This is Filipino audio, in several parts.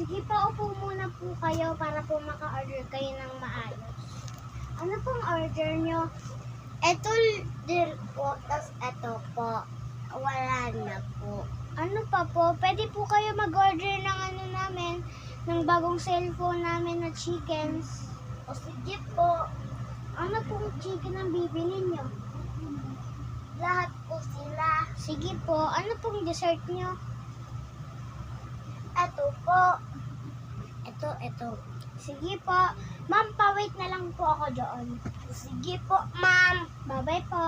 Sige pa, upo muna po kayo para po maka-order kayo ng maayos. Ano pong order nyo? Ito din po, tas ito po. Wala na po. Ano pa po? Pwede po kayo mag-order ng ano namin, ng bagong cellphone namin na chickens. O sige po. Ano pong chicken ang bibili nyo? Lahat po sila. Sige po. Ano pong dessert nyo? Ito po. Ito. Sige po. Ma'am, pa-wait na lang po ako doon. Sige po, ma'am. Bye-bye po.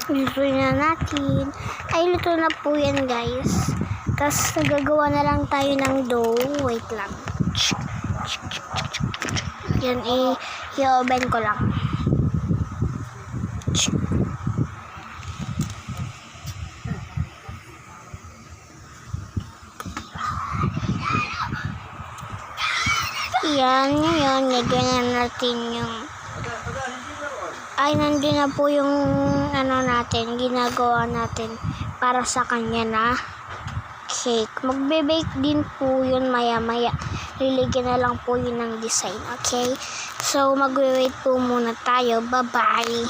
Luto na natin. Ay, luto na po yan, guys. Tapos, nagagawa na lang tayo ng dough. Wait lang. Yan, i-oven ko lang. Yan, ngayon, lagyan na natin yung nandun na po yung natin, ginagawa natin para sa kanya na cake. Magbe-bake din po yun maya-maya. Liligyan na lang po yun ng design, okay? So, magwe-wait po muna tayo. Bye-bye!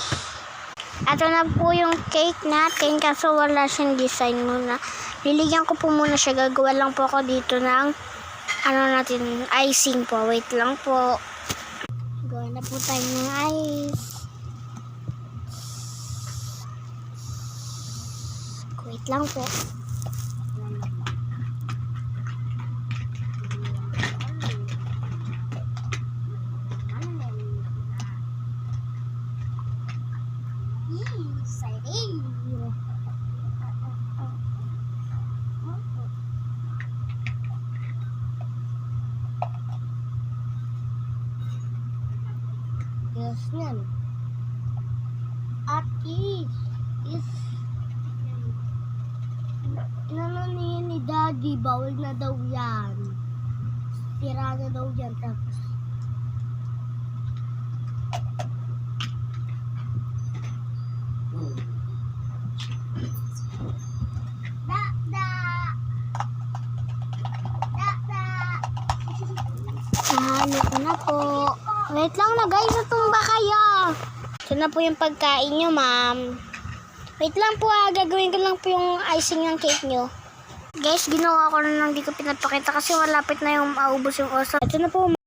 Ito na po yung cake natin kaso wala siyang design muna. Liligyan ko po muna siya. Gagawa lang po ako dito ng natin, icing po. Wait lang po. Gawa na po tayo ng ice. Wait lang po. Exciting! Yes, yan. At is niya ni Daddy, bawal na daw yan. Tira na daw yan. Tapos nahalo ko na po. Wait lang na guys, natumba kayo. Ito na po yung pagkain nyo, ma'am. Wait lang po gagawin ko lang po yung icing ng cake nyo. Guys, ginawa ko na lang, hindi ko pinapakita kasi malapit na yung maubos yung oras. Ito na po.